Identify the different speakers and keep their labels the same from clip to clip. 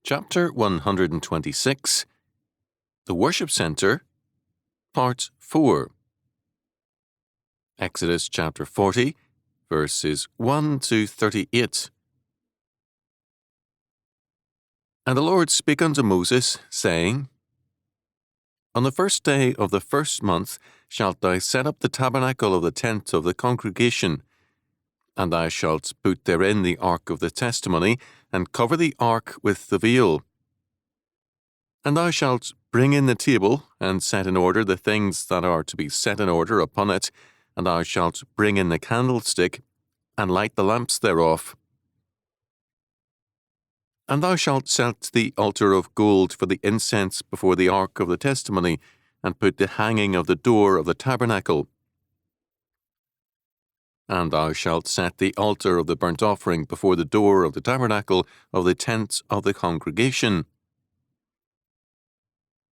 Speaker 1: Chapter 126, The Worship Center, Part 4. Exodus chapter 40, verses 1 to 38. And the Lord spake unto Moses, saying, On the first day of the first month shalt thou set up the tabernacle of the tent of the congregation, and thou shalt put therein the ark of the testimony, and cover the ark with the veil. And thou shalt bring in the table, and set in order the things that are to be set in order upon it, and thou shalt bring in the candlestick, and light the lamps thereof. And thou shalt set the altar of gold for the incense before the ark of the testimony, and put the hanging of the door of the tabernacle. And thou shalt set the altar of the burnt offering before the door of the tabernacle of the tent of the congregation.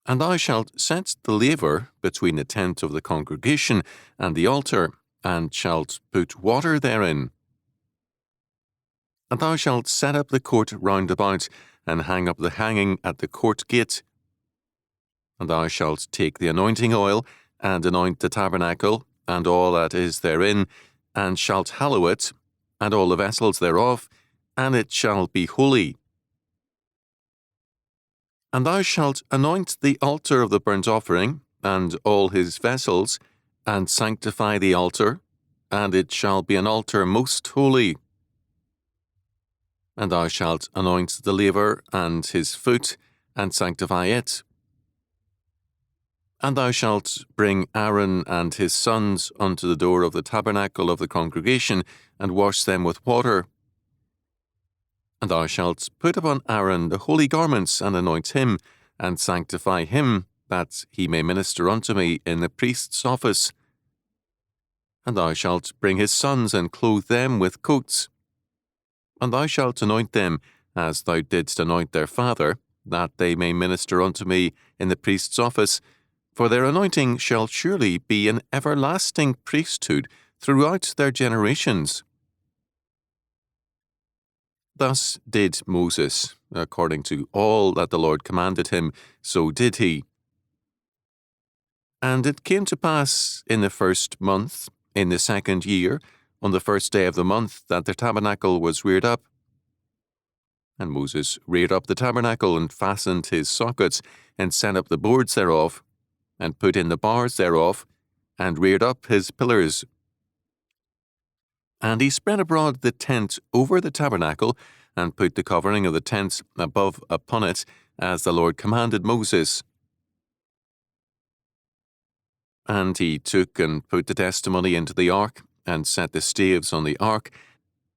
Speaker 1: And thou shalt set the laver between the tent of the congregation and the altar, and shalt put water therein. And thou shalt set up the court round about, and hang up the hanging at the court gate. And thou shalt take the anointing oil, and anoint the tabernacle, and all that is therein, and shalt hallow it, and all the vessels thereof, and it shall be holy. And thou shalt anoint the altar of the burnt offering, and all his vessels, and sanctify the altar, and it shall be an altar most holy. And thou shalt anoint the laver and his foot, and sanctify it. And thou shalt bring Aaron and his sons unto the door of the tabernacle of the congregation, and wash them with water. And thou shalt put upon Aaron the holy garments, and anoint him, and sanctify him, that he may minister unto me in the priest's office. And thou shalt bring his sons, and clothe them with coats. And thou shalt anoint them, as thou didst anoint their father, that they may minister unto me in the priest's office, for their anointing shall surely be an everlasting priesthood throughout their generations. Thus did Moses, according to all that the Lord commanded him, so did he. And it came to pass in the first month, in the second year, on the first day of the month, that the tabernacle was reared up. And Moses reared up the tabernacle, and fastened his sockets, and set up the boards thereof, and put in the bars thereof, and reared up his pillars. And he spread abroad the tent over the tabernacle, and put the covering of the tent above upon it, as the Lord commanded Moses. And he took and put the testimony into the ark, and set the staves on the ark,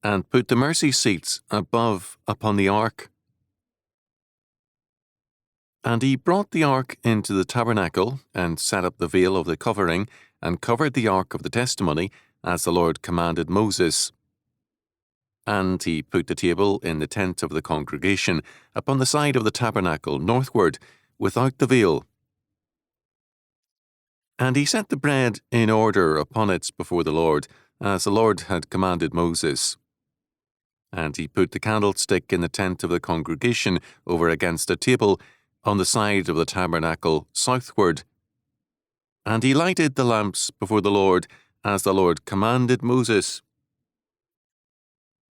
Speaker 1: and put the mercy seats above upon the ark. And he brought the ark into the tabernacle, and set up the veil of the covering, and covered the ark of the testimony, as the Lord commanded Moses. And he put the table in the tent of the congregation, upon the side of the tabernacle northward, without the veil. And he set the bread in order upon it before the Lord, as the Lord had commanded Moses. And he put the candlestick in the tent of the congregation over against a table, on the side of the tabernacle southward. And he lighted the lamps before the Lord, as the Lord commanded Moses.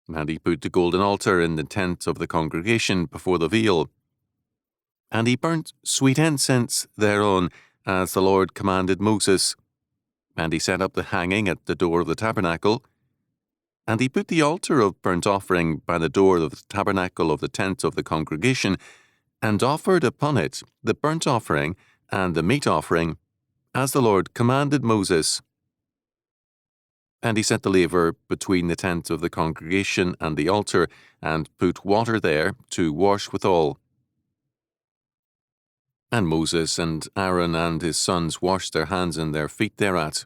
Speaker 1: And he put the golden altar in the tent of the congregation before the veil. And he burnt sweet incense thereon, as the Lord commanded Moses. And he set up the hanging at the door of the tabernacle. And he put the altar of burnt offering by the door of the tabernacle of the tent of the congregation, and offered upon it the burnt offering and the meat offering, as the Lord commanded Moses. And he set the laver between the tent of the congregation and the altar, and put water there to wash withal. And Moses and Aaron and his sons washed their hands and their feet thereat.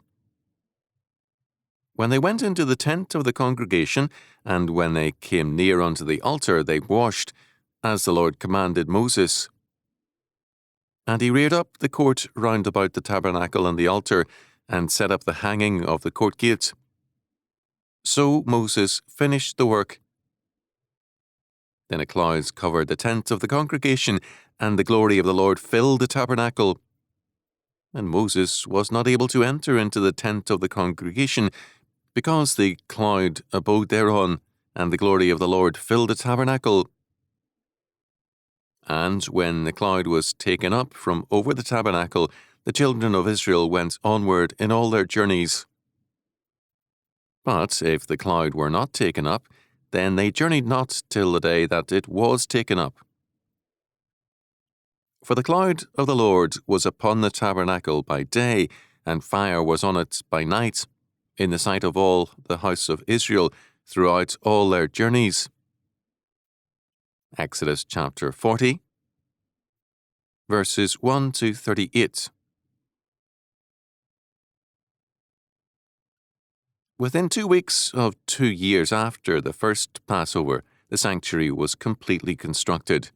Speaker 1: When they went into the tent of the congregation, and when they came near unto the altar, they washed, as the Lord commanded Moses. And he reared up the court round about the tabernacle and the altar, and set up the hanging of the court gate. So Moses finished the work. Then a cloud covered the tent of the congregation, and the glory of the Lord filled the tabernacle. And Moses was not able to enter into the tent of the congregation, because the cloud abode thereon, and the glory of the Lord filled the tabernacle. And when the cloud was taken up from over the tabernacle, the children of Israel went onward in all their journeys. But if the cloud were not taken up, then they journeyed not till the day that it was taken up. For the cloud of the Lord was upon the tabernacle by day, and fire was on it by night, in the sight of all the house of Israel throughout all their journeys. Exodus chapter 40, verses 1 to 38. Within 2 weeks of 2 years after the first Passover, the sanctuary was completely constructed.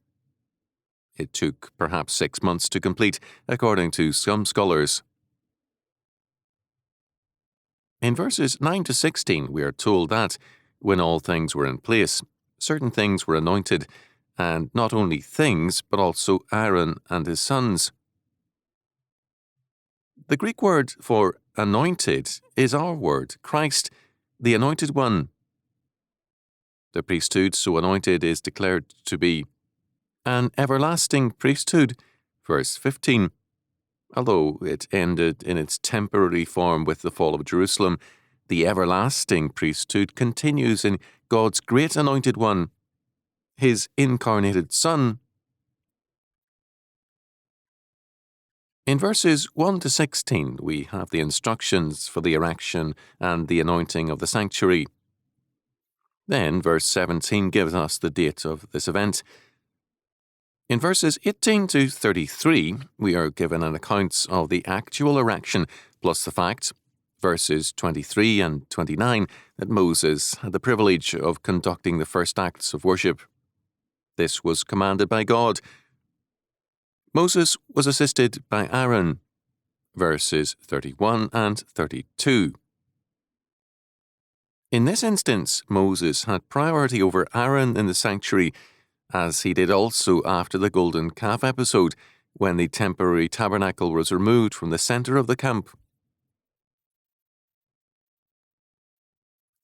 Speaker 1: It took perhaps 6 months to complete, according to some scholars. In verses 9 to 16, we are told that, when all things were in place, certain things were anointed, and not only things, but also Aaron and his sons. The Greek word for anointed is our word, Christ, the Anointed One. The priesthood so anointed is declared to be an everlasting priesthood, verse 15. Although it ended in its temporary form with the fall of Jerusalem, the everlasting priesthood continues in God's great Anointed One, His incarnated Son. In verses 1 to 16, we have the instructions for the erection and the anointing of the sanctuary. Then, verse 17 gives us the date of this event. In verses 18 to 33, we are given an account of the actual erection, plus the fact, verses 23 and 29, that Moses had the privilege of conducting the first acts of worship. This was commanded by God. Moses was assisted by Aaron, verses 31 and 32. In this instance, Moses had priority over Aaron in the sanctuary, as he did also after the golden calf episode, when the temporary tabernacle was removed from the center of the camp.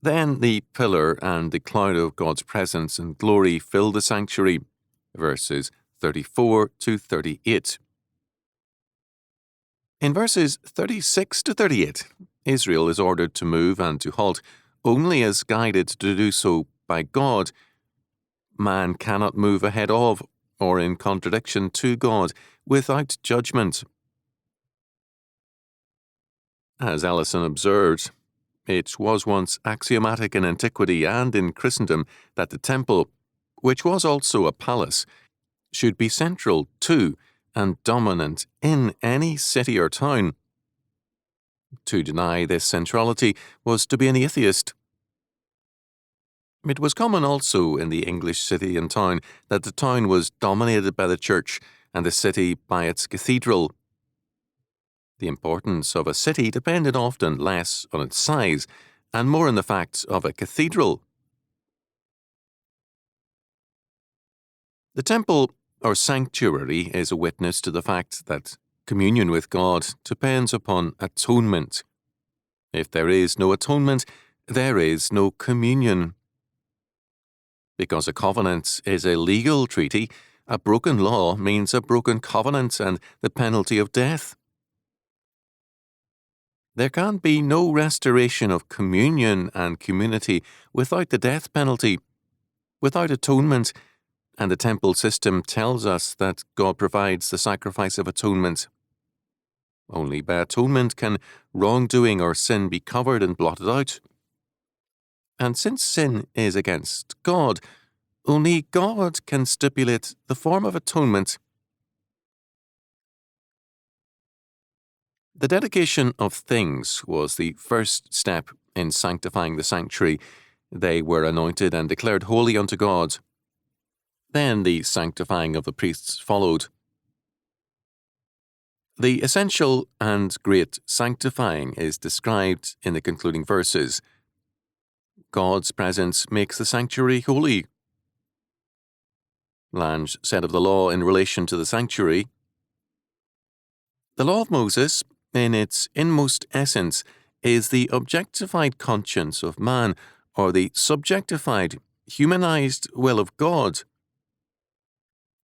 Speaker 1: Then the pillar and the cloud of God's presence and glory filled the sanctuary, verses 34 to 38. In verses 36 to 38, Israel is ordered to move and to halt only as guided to do so by God. Man cannot move ahead of or in contradiction to God without judgment. As Ellison observed, it was once axiomatic in antiquity and in Christendom that the temple, which was also a palace, should be central to and dominant in any city or town. To deny this centrality was to be an atheist. It was common also in the English city and town that the town was dominated by the church and the city by its cathedral. The importance of a city depended often less on its size and more on the fact of a cathedral. The temple or sanctuary is a witness to the fact that communion with God depends upon atonement. If there is no atonement, there is no communion. Because a covenant is a legal treaty, a broken law means a broken covenant and the penalty of death. There can be no restoration of communion and community without the death penalty, without atonement, and the temple system tells us that God provides the sacrifice of atonement. Only by atonement can wrongdoing or sin be covered and blotted out. And since sin is against God, only God can stipulate the form of atonement. The dedication of things was the first step in sanctifying the sanctuary. They were anointed and declared holy unto God. Then the sanctifying of the priests followed. The essential and great sanctifying is described in the concluding verses. God's presence makes the sanctuary holy. Lange said of the law in relation to the sanctuary, "The law of Moses, in its inmost essence, is the objectified conscience of man, or the subjectified, humanized will of God.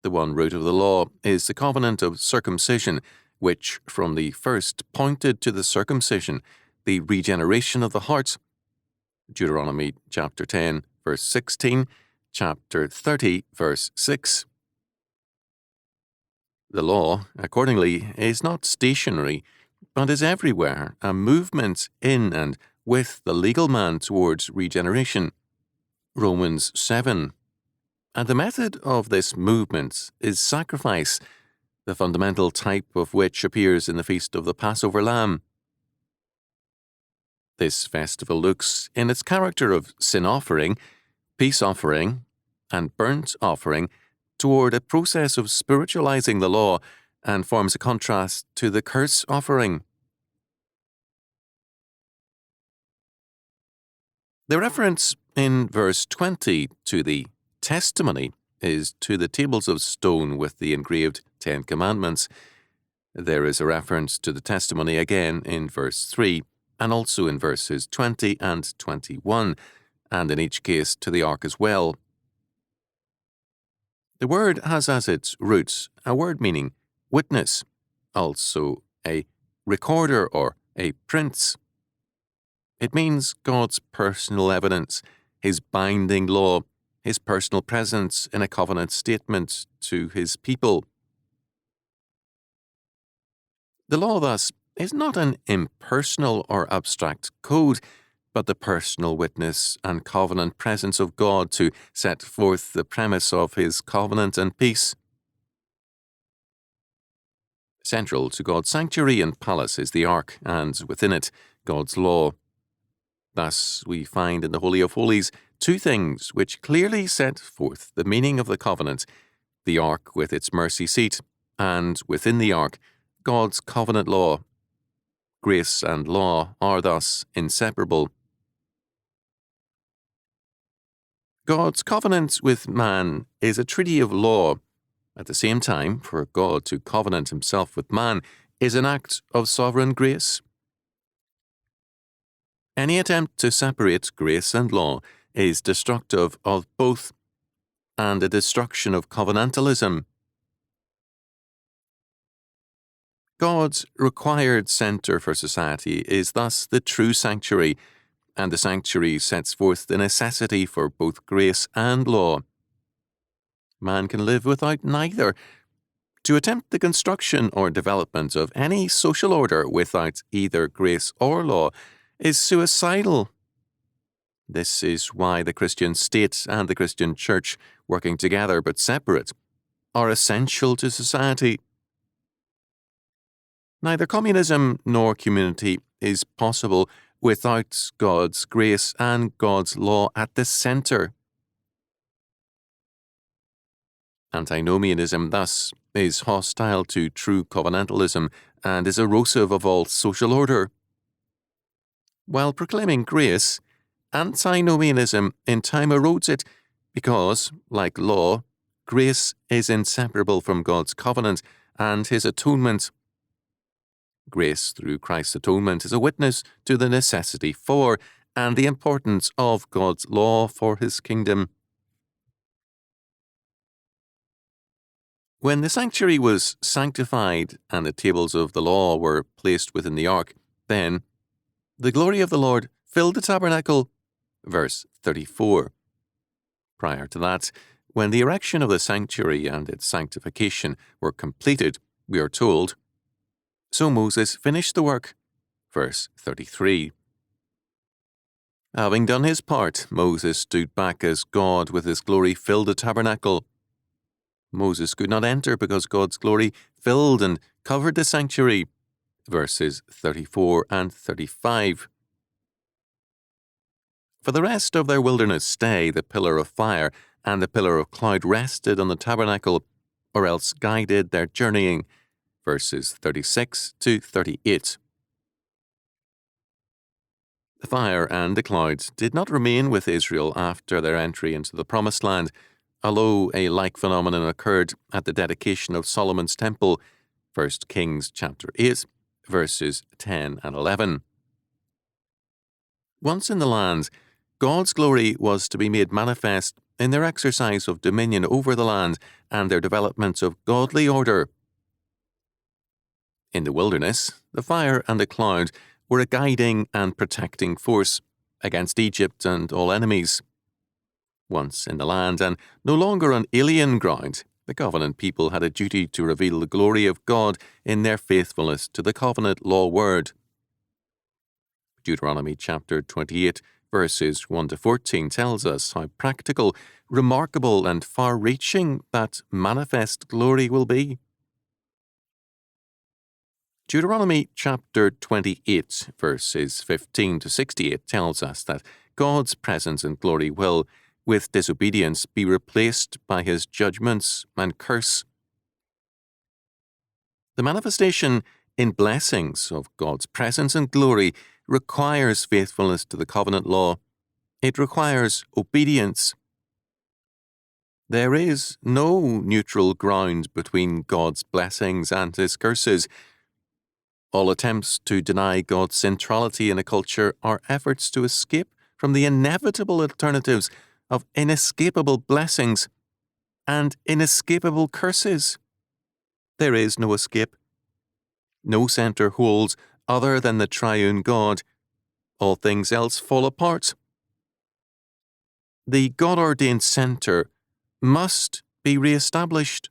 Speaker 1: The one root of the law is the covenant of circumcision, which from the first pointed to the circumcision, the regeneration of the heart." Deuteronomy chapter 10, verse 16, chapter 30, verse 6. The law, accordingly, is not stationary, but is everywhere a movement in and with the legal man towards regeneration. Romans 7. And the method of this movement is sacrifice, the fundamental type of which appears in the feast of the Passover Lamb. This festival looks, in its character of sin offering, peace offering, and burnt offering, toward a process of spiritualizing the law, and forms a contrast to the curse offering. The reference in verse 20 to the testimony is to the tables of stone with the engraved 10 Commandments. There is a reference to the testimony again in verse 3, and also in verses 20 and 21, and in each case to the ark as well. The word has as its roots a word meaning witness, also a recorder or a prince. It means God's personal evidence, His binding law, His personal presence in a covenant statement to His people. The law, thus, is not an impersonal or abstract code, but the personal witness and covenant presence of God to set forth the premise of His covenant and peace. Central to God's sanctuary and palace is the ark, and within it, God's law. Thus, we find in the Holy of Holies two things which clearly set forth the meaning of the covenant: the ark with its mercy seat, and within the ark, God's covenant law. Grace and law are thus inseparable. God's covenant with man is a treaty of law. At the same time, for God to covenant Himself with man is an act of sovereign grace. Any attempt to separate grace and law is destructive of both, and a destruction of covenantalism. God's required centre for society is thus the true sanctuary, and the sanctuary sets forth the necessity for both grace and law. Man can live without neither. To attempt the construction or development of any social order without either grace or law is suicidal. This is why the Christian state and the Christian church, working together but separate, are essential to society. Neither communism nor community is possible without God's grace and God's law at the centre. Antinomianism, thus, is hostile to true covenantalism and is erosive of all social order. While proclaiming grace, antinomianism in time erodes it because, like law, grace is inseparable from God's covenant and His atonement. Grace through Christ's atonement is a witness to the necessity for and the importance of God's law for His kingdom. When the sanctuary was sanctified and the tables of the law were placed within the ark, then the glory of the Lord filled the tabernacle. Verse 34. Prior to that, when the erection of the sanctuary and its sanctification were completed, we are told, so Moses finished the work. Verse 33. Having done his part, Moses stood back as God with His glory filled the tabernacle. Moses could not enter because God's glory filled and covered the sanctuary. Verses 34 and 35. For the rest of their wilderness stay, the pillar of fire and the pillar of cloud rested on the tabernacle, or else guided their journeying. Verses 36 to 38. The fire and the clouds did not remain with Israel after their entry into the Promised Land, although a like phenomenon occurred at the dedication of Solomon's temple, 1 Kings chapter 8, verses 10 and 11. Once in the lands, God's glory was to be made manifest in their exercise of dominion over the land and their development of godly order. In the wilderness, the fire and the cloud were a guiding and protecting force against Egypt and all enemies. Once in the land and no longer on alien ground, the covenant people had a duty to reveal the glory of God in their faithfulness to the covenant law word. Deuteronomy chapter 28, verses 1 to 14 tells us how practical, remarkable, and far-reaching that manifest glory will be. Deuteronomy chapter 28, verses 15 to 68 tells us that God's presence and glory will, with disobedience, be replaced by his judgments and curse. The manifestation in blessings of God's presence and glory requires faithfulness to the covenant law. It requires obedience. There is no neutral ground between God's blessings and his curses. All attempts to deny God's centrality in a culture are efforts to escape from the inevitable alternatives of inescapable blessings and inescapable curses. There is no escape. No center holds other than the triune God. All things else fall apart. The God-ordained center must be re-established.